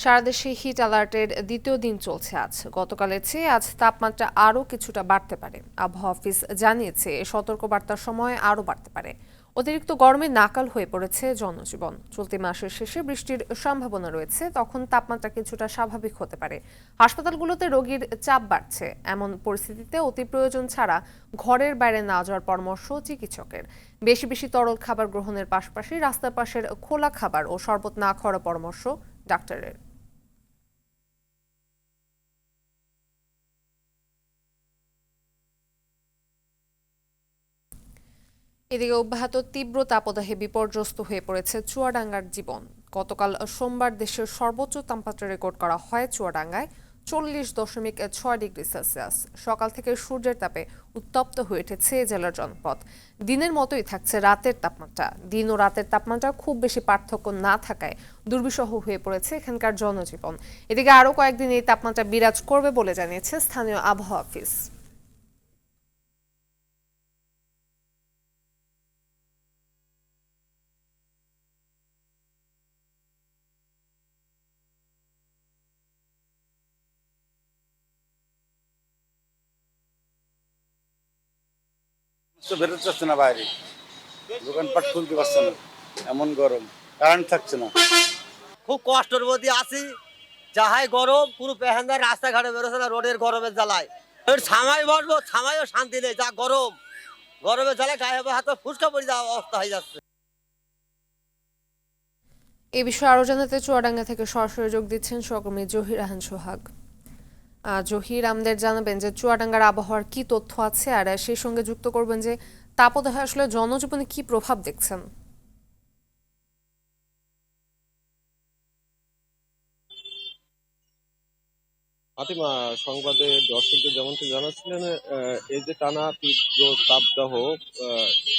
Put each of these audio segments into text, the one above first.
সারা দেশে হিট অ্যালার্টের দ্বিতীয় দিন চলছে আজ। গতকালের চেয়ে আজ তাপমাত্রা আরও কিছুটা বাড়তে পারে। আবহাওয়া অফিস জানিয়েছে সতর্কবার্তার সময় আরও বাড়তে পারে। অতিরিক্ত গরমে নাকাল হয়ে পড়েছে জনজীবন। চলতি মাসের শেষে বৃষ্টির সম্ভাবনা রয়েছে, তখন তাপমাত্রা কিছুটা স্বাভাবিক হতে পারে। হাসপাতালগুলোতে রোগীর চাপ বাড়ছে। এমন পরিস্থিতিতে অতি প্রয়োজন ছাড়া ঘরের বাইরে না যাওয়ার পরামর্শ চিকিৎসকের। বেশি বেশি তরল খাবার গ্রহণের পাশাপাশি রাস্তার পাশের খোলা খাবার ও শরবত না খাওয়ার পরামর্শ ডাক্তারের। এদিকে অব্যাহত তীব্র তাপদাহে বিপর্যস্ত হয়ে পড়েছে চুয়াডাঙ্গার জীবন। গতকাল সোমবার দেশের সর্বোচ্চ তাপমাত্রা রেকর্ড করা হয় চুয়াডাঙ্গায় 40.6 ডিগ্রি সেলসিয়াস। সকাল থেকে সূর্যের তাপে উত্তপ্ত হয়ে উঠেছে জেলার জনপদ। দিনের মতোই থাকছে রাতের তাপমাত্রা। দিন ও রাতের তাপমাত্রা খুব বেশি পার্থক্য না থাকায় দুর্বিষহ হয়ে পড়েছে এখানকার জনজীবন। এদিকে আরও কয়েকদিন এই তাপমাত্রা বিরাজ করবে বলে জানিয়েছে স্থানীয় আবহাওয়া অফিস। তো বেরোতে চাচ্ছে না বাইরে, দোকানপাট খুলতে পারছে না, এমন গরম, কারেন্ট থাকছে না। খুব কষ্টের মধ্যে আছি। যাহাই গরম, পুরো পেহেন্দার রাস্তাঘাটে বেরোছে না, রোডের গরমের জ্বালায়। ছামাই বসবো, ছামাইও শান্তি নেই, যা গরম। গরমের জ্বালায় গায়ে হাতে ফুসকা পড়ে যাওয়া অবস্থা হয়ে যাচ্ছে। এ বিষয়ে আরও জানাতে চুয়াডাঙ্গা থেকে সরাসরি যোগ দিচ্ছেন সহকর্মী জহির আহান সোহাগ। জহির, আমাদের জানাবেন যে চুয়াডাঙ্গার আবহাওয়ার কি তথ্য আছে, আর সেই সঙ্গে যুক্ত করবেন যে তাপদাহে আসলে জনজীবনে কি প্রভাব দেখছেন। ফাতিমা, সংবাদে দর্শকদের যেমনটি জানাচ্ছিলেন, এই যে টানা তীব্র তাপদাহ,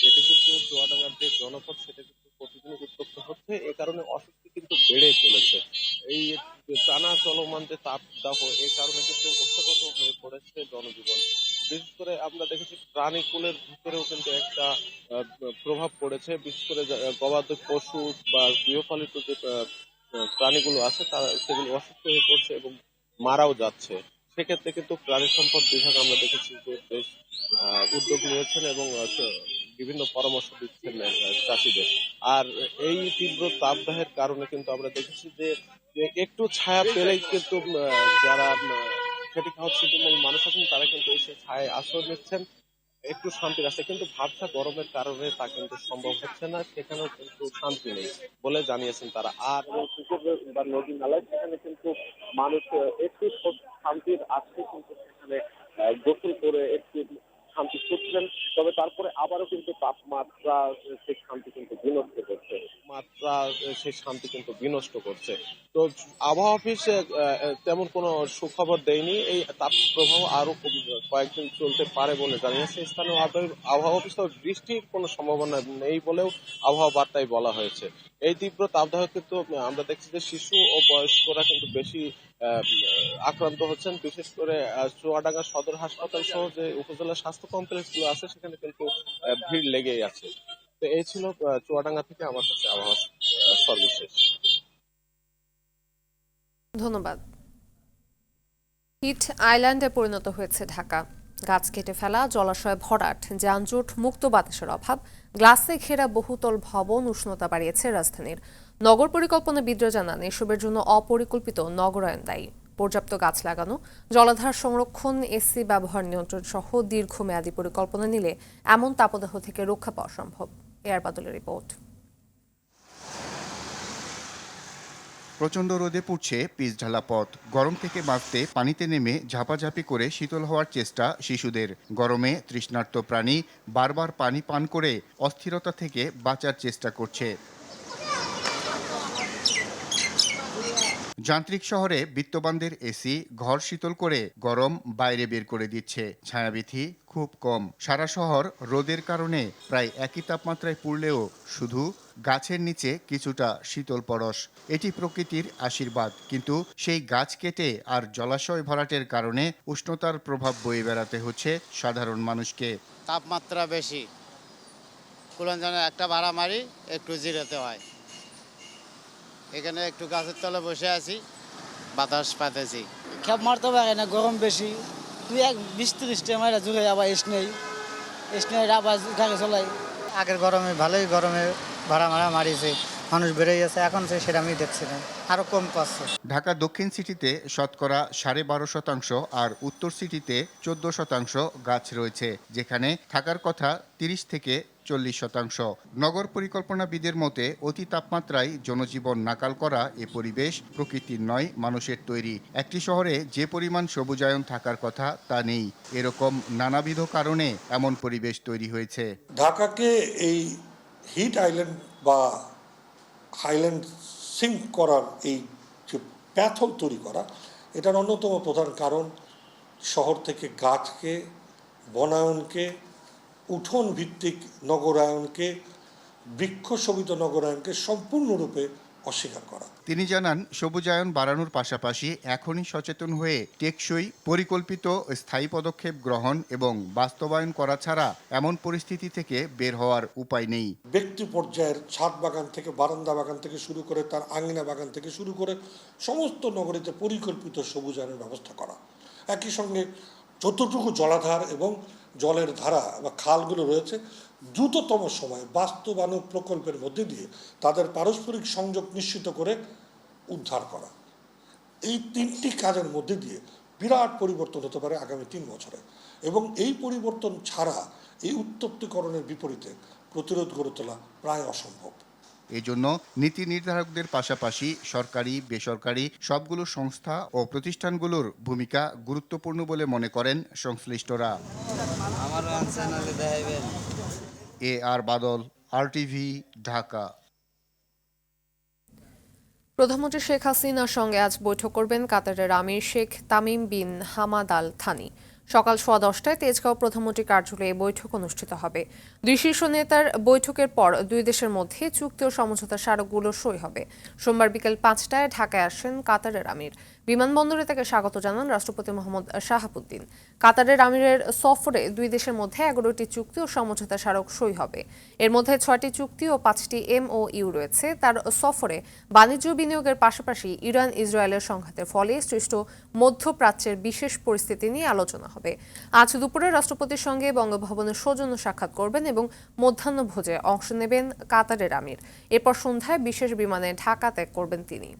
এটা কিন্তু চুয়াডাঙ্গার যে জনপদ সেটা কিন্তু প্রতিদিনই উত্তপ্ত হচ্ছে। এ কারণে অস্বস্তি কিন্তু বেড়ে চলেছে। এই যে টানা চলমান যে তাপদাহ, এই কারণে কিন্তু অস্বাগত হয়ে পড়েছে জনজীবন। বিশেষ করে আমরা দেখেছি প্রাণীকুলের ভিতরেও কিন্তু একটা প্রভাব পড়েছে। বিশেষ করে গবাদি পশু বা গৃহপালিত যে প্রাণীগুলো আছে তারা সেগুলো অসুস্থ হয়ে পড়ছে এবং মারাও যাচ্ছে। সেক্ষেত্রে কিন্তু প্রাণী সম্পদ বিভাগ আমরা দেখেছি যে বেশ উদ্যোগ নিয়েছেন এবং বিভিন্ন পরামর্শ দিচ্ছেন চাষীদের। আর এই তীব্র তাপদাহের কারণে কিন্তু আমরা দেখেছি যে একটু ছায়া পেলেই কিন্তু যারা খেটে খাওয়া ছিটমূল মানুষ আছেন তারা কিন্তু এসে ছায়ায় আশ্রয় নিচ্ছেন, একটু শান্তির আছে। কিন্তু ভাবছা গরমের কারণে তা কিন্তু সম্ভব হচ্ছে না, সেখানেও কিন্তু শান্তি নেই বলে জানিয়েছেন তারা। আর পুকুর বা নদী নালায় সেখানে কিন্তু মানুষ একটু শান্তির আছে, কিন্তু সেখানে গোসল করে একটু শান্তি খুঁজছেন। তবে তারপরে আবারও কিন্তু তাপমাত্রা সেই শান্তি কিন্তু বিনষ্ট করছে, মাত্রা সেই শান্তি কিন্তু বিনষ্ট করছে। তো আবহাওয়া অফিস তেমন কোনো সুখবর দেয়নি। এই তাপ প্রবাহ আরো কয়েকদিন চলতে পারে বলে জানিয়েছে স্থানীয় আবহাওয়া অফিস। তবে বৃষ্টির কোনো সম্ভাবনা নেই বলেও আবহাওয়া বার্তায় বলা হয়েছে। এই তীব্র তাপদাহ কিন্তু আমরা দেখছি যে শিশু ও বয়স্করা কিন্তু বেশি আক্রান্ত হচ্ছেন। বিশেষ করে চুয়াডাঙ্গা সদর হাসপাতাল সহ যে উপজেলা স্বাস্থ্য কমপ্লেক্স গুলো আছে সেখানে কিন্তু ভিড় লেগেই আছে। তো এই ছিল চুয়াডাঙ্গা থেকে আমার কাছে আবহাওয়া সর্বশেষ। ধন্যবাদ। হিট আইল্যান্ডে পরিণত হয়েছে ঢাকা। গাছ কেটে ফেলা, জলাশয় ভরাট, যানজট মুক্ত বাতাসের অভাব, গ্লাসে ঘেরা বহুতল ভবন উষ্ণতা বাড়িয়েছে রাজধানীর। নগর পরিকল্পনাবিদরা জানান এসবের জন্য অপরিকল্পিত নগরায়ণ দায়ী। পর্যাপ্ত গাছ লাগানো, জলাধার সংরক্ষণ, এসি ব্যবহার নিয়ন্ত্রণ সহ দীর্ঘমেয়াদী পরিকল্পনা নিলে এমন তাপদাহ থেকে রক্ষা পাওয়া সম্ভব। এয়ার বাদলের রিপোর্ট। প্রচণ্ড রোদে পুড়ছে পিচ ঢালা পথ। গরম থেকে বাঁচতে পানিতে নেমে ঝাপাঝাপি করে শীতল হওয়ার চেষ্টা শিশুদের। গরমে তৃষ্ণার্ত প্রাণী বারবার পানি পান করে অস্থিরতা থেকে বাঁচার চেষ্টা করছে। যান্ত্রিক শহরে বিত্তবানদের এসি ঘর শীতল করে গরম বাইরে বের করে দিচ্ছে। ছায়াবিথি খুব কম। সারা শহর রোদের কারণে প্রায় একই তাপমাত্রায় পুড়লেও শুধু গাছের নিচে কিছুটা শীতল পরশ। এটি প্রকৃতির আশীর্বাদ, কিন্তু সেই গাছ কেটে আর জলাশয় ভরাটের কারণে উষ্ণতার প্রভাব বয়ে বেড়াতে হচ্ছে সাধারণ মানুষকে। তাপমাত্রা বেশি, কুলান যেন একটা ভাড়া মারি একটু জিরাতে হয়। এখানে একটু গাছের তলে বসে আছি, বাতাস পাইতেছি। খেপ মারতে পারে না, গরম বেশি। 20-30 টাকা জুড়ে আবার এসে আবার গাড়ি চলাই। আগের গরমে ভালোই গরমে ভাড়া মারিছে, মানুষ বেড়ে গেছে, এখন সেটা আমি দেখছি না, আরো কম পাচ্ছে। ঢাকা দক্ষিণ সিটিতে শতকরা 12.5% আর উত্তর সিটিতে 14% গাছ রয়েছে, যেখানে থাকার কথা 30 থেকে 40%। নগর পরিকল্পনাবিদের মতে অতি তাপমাত্রায় জনজীবন নাকাল করা এ পরিবেশ প্রকৃতির নয়, মানুষের তৈরি। একটি শহরে যে পরিমাণ সবুজায়ন থাকার কথা তা নেই। এরকম নানাবিধ কারণে এমন পরিবেশ তৈরি হয়েছে। ঢাকাকে এই হিট আইল্যান্ড বা হাইল্যান্ড সিঙ্ক করার এই যে প্যাথল তৈরি করা, এটার অন্যতম প্রধান কারণ শহর থেকে গাছকে, বনায়নকে, উঠোন ভিত্তিক নগরায়নকে, বৃক্ষশোভিত নগরায়নকে সম্পূর্ণরূপে অস্বীকার করা। তিনি জানান, সবুজায়ন বাড়ানোর পাশাপাশি এখনই সচেতন হয়ে টেকসই পরিকল্পিত স্থায়ী পদক্ষেপ গ্রহণ এবং বাস্তবায়ন করা ছাড়া এমন পরিস্থিতি থেকে বের হওয়ার উপায় নেই। ব্যক্তি পর্যায়ের ছাদ বাগান থেকে বারান্দা বাগান থেকে শুরু করে তার আঙিনা বাগান থেকে শুরু করে সমস্ত নগরীতে পরিকল্পিত সবুজায়নের ব্যবস্থা করা। একই সঙ্গে যতটুকু জলাধার এবং জলের ধারা বা খালগুলো রয়েছে দ্রুততম সময়ে বাস্তবায়ন প্রকল্পের মধ্যে দিয়ে তাদের পারস্পরিক সংযোগ নিশ্চিত করে উদ্ধার করা। এই 3টি কাজের মধ্যে দিয়ে বিরাট পরিবর্তন হতে পারে আগামী 3 বছরে, এবং এই পরিবর্তন ছাড়া এই উত্তপ্তিকরণের বিপরীতে প্রতিরোধ গড়ে তোলা প্রায় অসম্ভব। এজন্য নীতি নির্ধারকদের পাশাপাশি সরকারি, বেসরকারি সবগুলো সংস্থা ও প্রতিষ্ঠানগুলোর ভূমিকা গুরুত্বপূর্ণ বলে মনে করেন সংশ্লিষ্টরা। AR বাদল, RTV, ঢাকা। প্রধানমন্ত্রী শেখ হাসিনার সঙ্গে আজ বৈঠক করবেন কাতারের আমির Sheikh Tamim bin Hamad Al Thani. সকাল 10:15টায় তেজগাঁও প্রধানমন্ত্রী কার্যালয়ে বৈঠক অনুষ্ঠিত হবে। দুই শীর্ষ নেতার বৈঠকের পর দুই দেশের মধ্যে চুক্তি ও সমঝোতা স্মারকগুলো সই হবে। সোমবার বিকেল 5টায় ঢাকায় আসেন কাতারের আমির। বিমানবন্দরে তাকে স্বাগত জানান রাষ্ট্রপতি মোহাম্মদ শাহাবুদ্দিন। কাতারের আমিরের সফরে দুই দেশের মধ্যে 11টি চুক্তি ও সমঝোতা স্মারক সই হবে। এর মধ্যে 6টি চুক্তি ও 5টি MOU রয়েছে। তার সফরে বাণিজ্য বিনিয়োগের পাশাপাশি ইরান ইসরায়েলের সংঘাতের ফলে সৃষ্ট মধ্যপ্রাচ্যের বিশেষ পরিস্থিতি নিয়ে আলোচনা হবে। আজ দুপুরে রাষ্ট্রপতির সঙ্গে বঙ্গভবনের সৌজন্য সাক্ষাৎ করবেন এবং মধ্যাহ্নভোজে অংশ নেবেন কাতারের আমির। এরপর সন্ধ্যায় বিশেষ বিমানে ঢাকা ত্যাগ করবেন তিনি।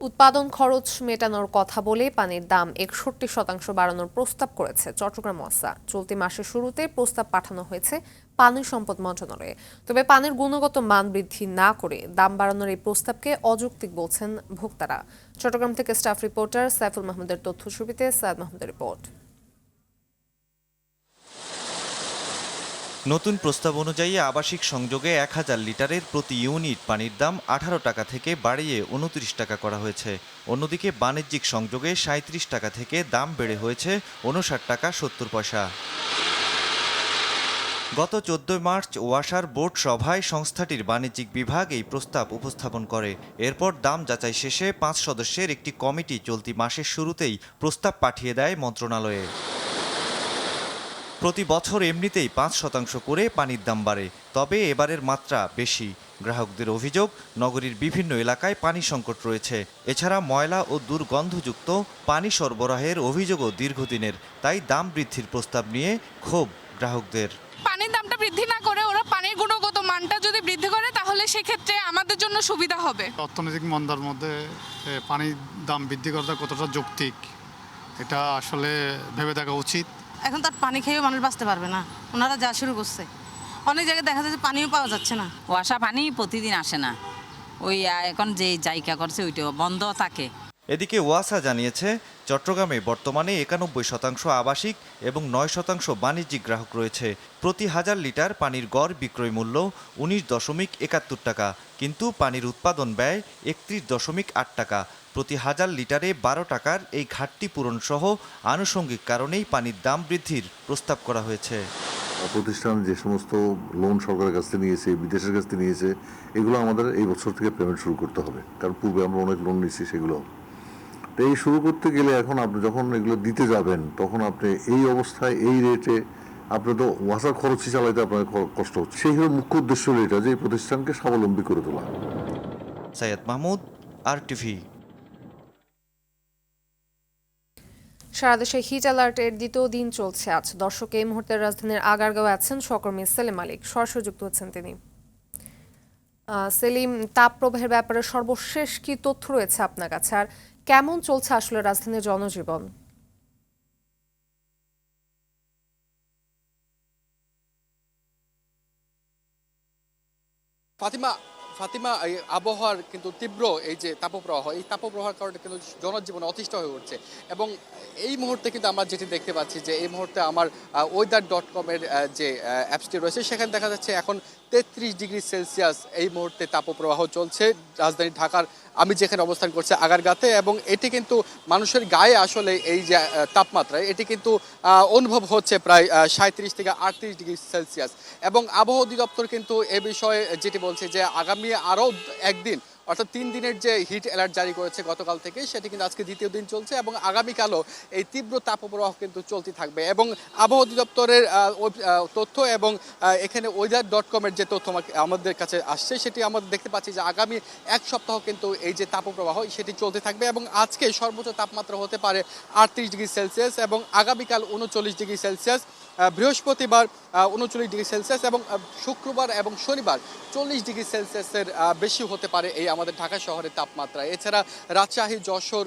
উৎপাদন খরচ মেটানোর কথা বলে পানির দাম 61% বাড়ানোর প্রস্তাব করেছে চট্টগ্রাম ওয়াসা। চলতি মাসের শুরুতে প্রস্তাব পাঠানো হয়েছে পানি সম্পদ মন্ত্রণালয়ে। তবে পানির গুণগত মান বৃদ্ধি না করে দাম বাড়ানোর এই প্রস্তাবকে অযৌক্তিক বলছেন ভোক্তারা। চট্টগ্রাম থেকে স্টাফ রিপোর্টার সাইফুল মাহমুদের তথ্য ছবিতে সাদ মাহমুদের রিপোর্ট। নতুন প্রস্তাব অনুযায়ী আবাসিক সংযোগে 1000 লিটারের প্রতি ইউনিট পানির দাম 18 টাকা থেকে বাড়িয়ে 29 টাকা করা হয়েছে। অন্যদিকে বাণিজ্যিক সংযোগে 37 টাকা থেকে দাম বেড়ে হয়েছে 59 টাকা 70 পয়সা। গত 14 মার্চ ওয়াসার বোর্ড সভায় সংস্থাটির বাণিজ্যিক বিভাগ এই প্রস্তাব উপস্থাপন করে। এরপর দাম যাচাই শেষে 5 সদস্যের একটি কমিটি চলতি মাসের শুরুতেই প্রস্তাব পাঠিয়ে দেয় মন্ত্রণালয়ে। প্রতি বছর এমনিতেই 5% করে পানির দাম বাড়ে, তবে এবারের মাত্রা বেশি। গ্রাহকদের অভিযোগ, নগরীর বিভিন্ন এলাকায় পানি সংকট রয়েছে। এছাড়া ময়লা ও দুর্গন্ধযুক্ত পানি সরবরাহের অভিযোগও দীর্ঘদিনের। তাই দাম বৃদ্ধির প্রস্তাব নিয়ে ক্ষোভ গ্রাহকদের। পানির দামটা বৃদ্ধি না করে ওরা পানির গুণগত মানটা যদি বৃদ্ধি করে তাহলে সেক্ষেত্রে আমাদের জন্য সুবিধা হবে। অর্থনৈতিক মন্দার মধ্যে পানির দাম বৃদ্ধি করাটা কতটা যৌক্তিক, এটা আসলে ভেবে দেখা উচিত। এখন তার পানি খেয়েও মানুষ বাঁচতে পারবে না, ওনারা যা শুরু করছে। অনেক জায়গায় দেখা যাচ্ছে পানিও পাওয়া যাচ্ছে না। ওয়াসা পানি প্রতিদিন আসে না, ওই এখন যে জায়গা করছে ওইটাও বন্ধ থাকে। এদিকে ওয়াসা জানিয়েছে, চট্টগ্রামে বর্তমানে 91% আবাসিক এবং 9% বাণিজ্যিক গ্রাহক রয়েছে। প্রতি 1000 লিটার পানির গড় বিক্রয় মূল্য 19.71 টাকা, কিন্তু পানির উৎপাদন ব্যয় 31.8 টাকা। প্রতি 1000 লিটারে 12 টাকার এই ঘাটতি পূরণ সহ আনুষঙ্গিক কারণেই পানির দাম বৃদ্ধির প্রস্তাব করা হয়েছে। প্রতিষ্ঠান যে সমস্ত লোন সরকারের কাছ থেকে নিয়েছে, বিদেশের কাছ থেকে নিয়েছে, এগুলো আমাদের এই বছর থেকে পেমেন্ট শুরু করতে হবে, কারণ পূর্বে আমরা অনেক লোন নিয়েছি সেগুলো। তো এই শুরু করতে গেলে এখন আপনি যখন এগুলো দিতে যাবেন তখন আপনি এই অবস্থায় এই রেটে আপনি তো ওয়াসার খরচই চালাইতে আপনার কষ্ট হচ্ছে। সেই মুখ্য উদ্দেশ্য হলো এটা, যে এই প্রতিষ্ঠানকে স্বাবলম্বী করে তোলা। সৈয়দ মাহমুদ, RTV। সারা দেশে হিট অ্যালার্টের দ্বিতীয় দিন চলছে আজ। দর্শক, এই মুহূর্তে রাজধানীর আগারগাঁও আছেন সহকর্মী সেলিম মালিক, সরাসরি যুক্ত হচ্ছেন তিনি। সেলিম, তাপ প্রবাহের ব্যাপারে সর্বশেষ কি তথ্য রয়েছে আপনার কাছে, আর কেমন চলছে আসলে রাজধানীর জনজীবন? ফাতিমা এই আবহাওয়ার কিন্তু তীব্র এই যে তাপপ্রবাহ, এই তাপপ্রবাহের কারণে কিন্তু জনজীবন অতিষ্ঠ হয়ে উঠছে। এবং এই মুহূর্তে কিন্তু আমরা যেটি দেখতে পাচ্ছি যে এই মুহূর্তে আমার weather.com-এর যে অ্যাপসটি রয়েছে সেখানে দেখা যাচ্ছে এখন 33 ডিগ্রি সেলসিয়াস এই মুহূর্তে তাপপ্রবাহ চলছে রাজধানী ঢাকার আমি যেখানে অবস্থান করছি আগারগাঁতে। এবং এটি কিন্তু মানুষের গায়ে আসলে এই যে তাপমাত্রা এটি কিন্তু অনুভব হচ্ছে প্রায় 37 থেকে 38 ডিগ্রি সেলসিয়াস। এবং আবহাওয়া অধিদপ্তর কিন্তু এ বিষয়ে যেটি বলছে যে আগামী আরও একদিন অর্থাৎ 3 দিনের যে হিট অ্যালার্ট জারি করেছে গতকাল থেকে, সেটি কিন্তু আজকে দ্বিতীয় দিন চলছে এবং আগামীকালও এই তীব্র তাপপ্রবাহ কিন্তু চলতে থাকবে। এবং আবহাওয়া অধিদপ্তরের তথ্য এবং এখানে weather.com-এর যে তথ্য আমাদের কাছে আসছে সেটি আমরা দেখতে পাচ্ছি যে আগামী এক সপ্তাহ কিন্তু এই যে তাপপ্রবাহ সেটি চলতে থাকবে। এবং আজকে সর্বোচ্চ তাপমাত্রা হতে পারে 38 ডিগ্রি সেলসিয়াস এবং আগামীকাল 39 ডিগ্রি সেলসিয়াস, বৃহস্পতিবার 39 ডিগ্রি সেলসিয়াস এবং শুক্রবার এবং শনিবার 40 ডিগ্রি সেলসিয়াসের বেশি হতে পারে এই আমাদের ঢাকা শহরের তাপমাত্রা। এছাড়া রাজশাহী, যশোর,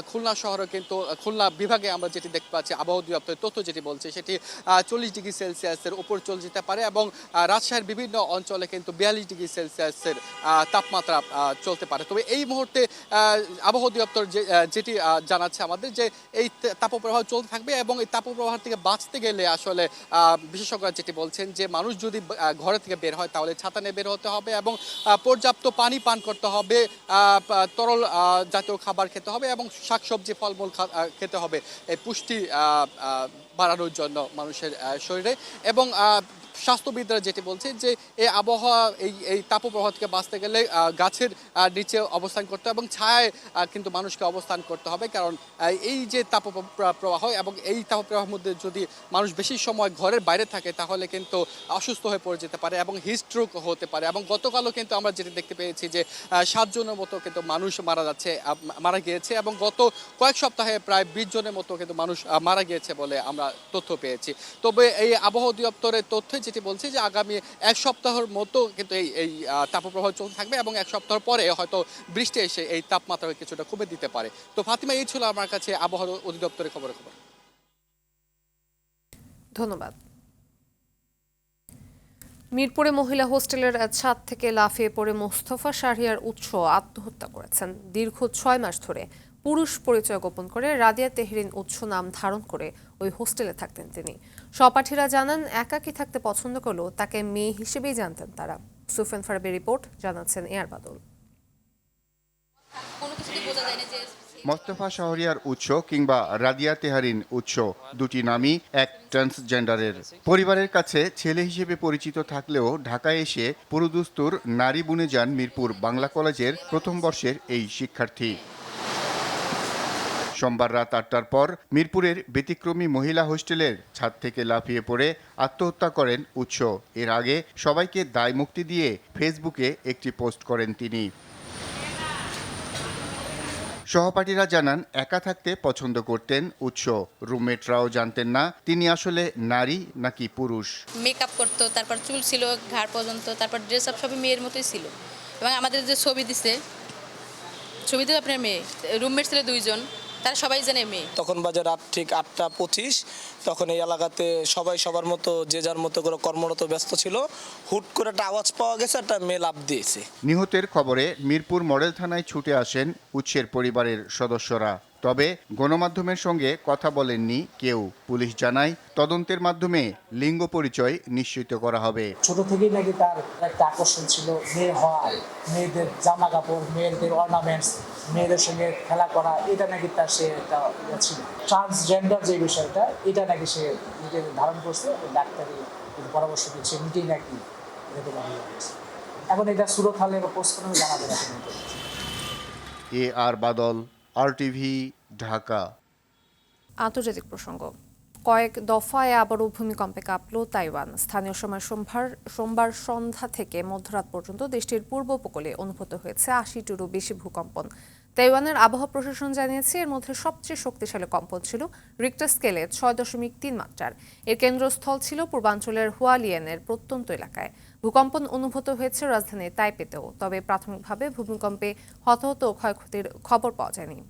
খুলনা শহরে কিন্তু খুলনা বিভাগে আমরা যেটি দেখতে পাচ্ছি আবহাওয়া অধিদপ্তরের তথ্য যেটি বলছে সেটি 40 ডিগ্রি সেলসিয়াসের উপর চলে যেতে পারে। এবং রাজশাহীর বিভিন্ন অঞ্চলে কিন্তু 42 ডিগ্রি সেলসিয়াসের তাপমাত্রা চলতে পারে। তবে এই মুহূর্তে আবহাওয়া অধিদপ্তর যেটি জানাচ্ছে আমাদের যে এই তাপপ্রবাহ চলতে থাকবে এবং এই তাপপ্রবাহ থেকে বাঁচতে গেলে আসলে বিশেষজ্ঞরা যেটি বলছেন যে মানুষ যদি ঘরে থেকে বের হয় তাহলে ছাতা নিয়ে বের হতে হবে এবং পর্যাপ্ত পানি পান করতে হবে, তরল জাতীয় খাবার খেতে হবে এবং শাকসবজি ফলমূল খেতে হবে এই পুষ্টি বাড়ানোর জন্য মানুষের শরীরে। এবং স্বাস্থ্যবিদরা যেটি বলছে যে এই আবহাওয়া এই তাপপ্রবাহ থেকে বাঁচতে গেলে গাছের নিচে অবস্থান করতে হবে এবং ছায়ায় কিন্তু মানুষকে অবস্থান করতে হবে। কারণ এই যে তাপপ্রবাহ এবং এই তাপপ্রবাহের মধ্যে যদি মানুষ বেশি সময় ঘরের বাইরে থাকে তাহলে কিন্তু অসুস্থ হয়ে পড়ে যেতে পারে এবং হিটস্ট্রোক হতে পারে। এবং গতকালও কিন্তু আমরা যেটি দেখতে পেয়েছি যে 7 জনের মতো কিন্তু মানুষ মারা গিয়েছে এবং গত কয়েক সপ্তাহে প্রায় 20 জনের মতো কিন্তু মানুষ মারা গিয়েছে বলে আমরা তথ্য পেয়েছি। তবে এই আবহাওয়া অধিদপ্তরের তথ্য যেটি বলছে যে আগামী এক সপ্তাহের মতো কিন্তু এই তাপপ্রবাহ চলতে থাকবে এবং এক সপ্তাহ পরে হয়তো বৃষ্টি এসে এই তাপমাত্রা কিছুটা কমে দিতে পারে। তো ফাতিমা, এই ছিল আমার কাছে আবহাওয়া অধিদপ্তরের খবর। ধন্যবাদ। মিরপুরে মহিলা হোস্টেলের ছাদ থেকে লাফিয়ে পড়ে মোস্তফা শাহরিয়ার উৎস আত্মহত্যা করেছেন। দীর্ঘ 6 মাস ধরে পুরুষ পরিচয় গোপন করে রাদিয়া তেহরিন উৎস নাম ধারণ করে ওই হোস্টেলে থাকতেন তিনি। সহপাঠীরা জানান একাকী থাকতে পছন্দ করলেও তাকে মেয়ে হিসেবেই জানতেন তারা। সুফিয়ান ফারাবির রিপোর্ট, জানাচ্ছেন এয়ার বাদল। মোস্তফা শাহরিয়ার উৎস কিংবা রাদিয়া তেহরিন উৎস দুটি নামই এক ট্রান্সজেন্ডারের। পরিবারের কাছে ছেলে হিসেবে পরিচিত থাকলেও ঢাকায় এসে পুরুদুস্তুর নারী বুনে যান মিরপুর বাংলা কলেজের প্রথম বর্ষের এই শিক্ষার্থী। সোমবার রাত 8টার পর মিরপুরের ব্যতিক্রমী মহিলা হোস্টেলের ছাদ থেকে লাফিয়ে পড়ে আত্মহত্যা করেন উৎস। এর আগে সবাইকে দায় মুক্তি দিয়ে ফেসবুকে একটি পোস্ট করেন তিনি। সহপাঠীরা জানান একা থাকতে পছন্দ করতেন উৎস। রুমমেটরাও জানতেন না তিনি আসলে নারী নাকি পুরুষ। মেকআপ করতো, তারপর চুল ছিল ঘাড় পর্যন্ত, তারপর ড্রেস আপ সবই মেয়ের মতোই ছিল। এবং আমাদের যে ছবিতে আপনার মেয়ে রুমমেট ছিল 2 জন, তারা সবাই জানে মেয়ে। তখন বাজে রাত ঠিক 8:25। তখন এই এলাকাতে সবাই সবার মতো যে যার মতো করে কর্মরত ব্যস্ত ছিল। হুট করে একটা আওয়াজ পাওয়া গেছে, একটা মেয়ে লাফ দিয়েছে। নিহতের খবরে মিরপুর মডেল থানায় ছুটে আসেন উৎসের পরিবারের সদস্যরা। তবে গণমাধ্যমের সঙ্গে কথা বলেননি কেউ। পুলিশ জানায় তদন্তের মাধ্যমে লিঙ্গ পরিচয় নিশ্চিত করা হবে। ছোট থেকেই নাকি তার একটা আকর্ষণ ছিল মেয়ে হওয়া, মেয়েদের জামা কাপড়, মেয়েদের অর্নামেন্টস, মেয়েদের সঙ্গে খেলা করা, এটা নাকি তার সে একটা ছিল। ট্রান্সজেন্ডার যে বিষয়টা এটা নাকি সে নিজে ধারণ করছে, ডাক্তারি পরামর্শ দিচ্ছে নিজেই নাকি এখন এটা সুরত হলে বা পোস্ট করে জানাবে। AR বাদল, RTV, ঢাকা। আন্তর্জাতিক প্রসঙ্গ। কয়েক দফায় আবারও ভূমিকম্পে কাঁপল তাইওয়ান। স্থানীয় সময় সোমবার সন্ধ্যা থেকে মধ্যরাত পর্যন্ত দেশটির পূর্ব উপকূলে অনুভূত হয়েছে ৮০টিরও বেশি ভূকম্পন। তাইওয়ানের আবহাওয়া প্রশাসন জানিয়েছে এর মধ্যে সবচেয়ে শক্তিশালী কম্পন ছিল রিক্টার স্কেলে ৬.৩ মাত্রার। এর কেন্দ্রস্থল ছিল পূর্বাঞ্চলের হুয়ালিয়ানের প্রত্যন্ত এলাকায়। ভূকম্পন অনুভূত হয়েছে রাজধানী তাইপেতেও, তবে প্রাথমিকভাবে ভূমিকম্পে হতাহত ও ক্ষয়ক্ষতির খবর পাওয়া যায়নি।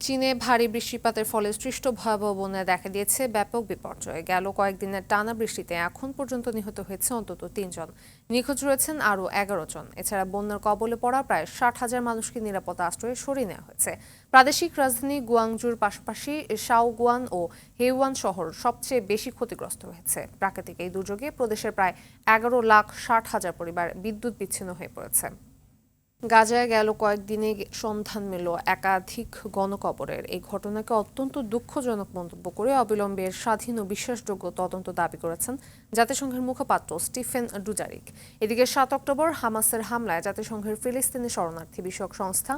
চীনে ভারী বৃষ্টিপাতের ফলে সৃষ্ট ভয়াবহ বন্যা দেখা দিয়েছে ব্যাপক বিপর্যয়। গেল কয়েকদিনের টানা বৃষ্টিতে এখন পর্যন্ত নিহত হয়েছে অন্তত ৩ জন, নিখোঁজ রয়েছেন আরও ১১ জন। এছাড়া বন্যার কবলে পড়া প্রায় ৬০,০০০ মানুষকে নিরাপদ আশ্রয়ে সরিয়ে নেওয়া হয়েছে। প্রাদেশিক রাজধানী গুয়াংজুর পাশাপাশি শাওগুয়ান ও হেইওয়ান শহর সবচেয়ে বেশি ক্ষতিগ্রস্ত হয়েছে। প্রাকৃতিক এই দুর্যোগে প্রদেশের প্রায় ১১,৬০,০০০ পরিবার বিদ্যুৎ বিচ্ছিন্ন হয়ে পড়েছে। গাজায় গেল কয়েকদিনে সন্ধান মেলল একাধিক গণকবরের। এই ঘটনাকে অত্যন্ত দুঃখজনক মন্তব্য করে অবিলম্বে স্বাধীন ও বিশ্বাসযোগ্য তদন্ত দাবি করেছেন জাতিসংঘের মুখপাত্র স্টিফেন ডুজারিক। এদিকে ৭ অক্টোবর হামাসের হামলায় জাতিসংঘের ফিলিস্তিনি শরণার্থী বিষয়ক সংস্থা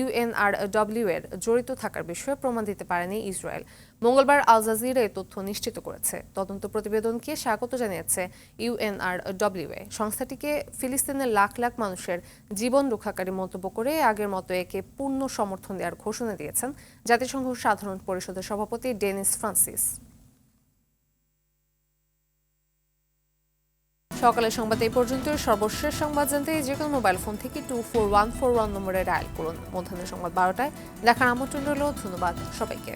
UNRW এর জড়িত থাকার বিষয়ে প্রমাণ দিতে পারেনি ইসরায়েল। মঙ্গলবার আল জাজিরা এই তথ্য নিশ্চিত করেছে। তদন্ত প্রতিবেদনকে স্বাগত জানিয়েছে UNRW। সংস্থাটিকে ফিলিস্তিনের লাখ লাখ মানুষের জীবন রক্ষাকারী মন্তব্য করে আগের মতো একে পূর্ণ সমর্থন দেওয়ার ঘোষণা দিয়েছেন জাতিসংঘ সাধারণ পরিষদের সভাপতি ডেনিস ফ্রান্সিস। সকালের সংবাদ এই পর্যন্ত। সর্বশেষ সংবাদ জানতে যে কোনো মোবাইল ফোন থেকে 24141 নম্বরে ডায়াল করুন। মধ্যাহ্নের সংবাদ ১২টায় দেখার আমন্ত্রণ রইল। ধন্যবাদ সবাইকে।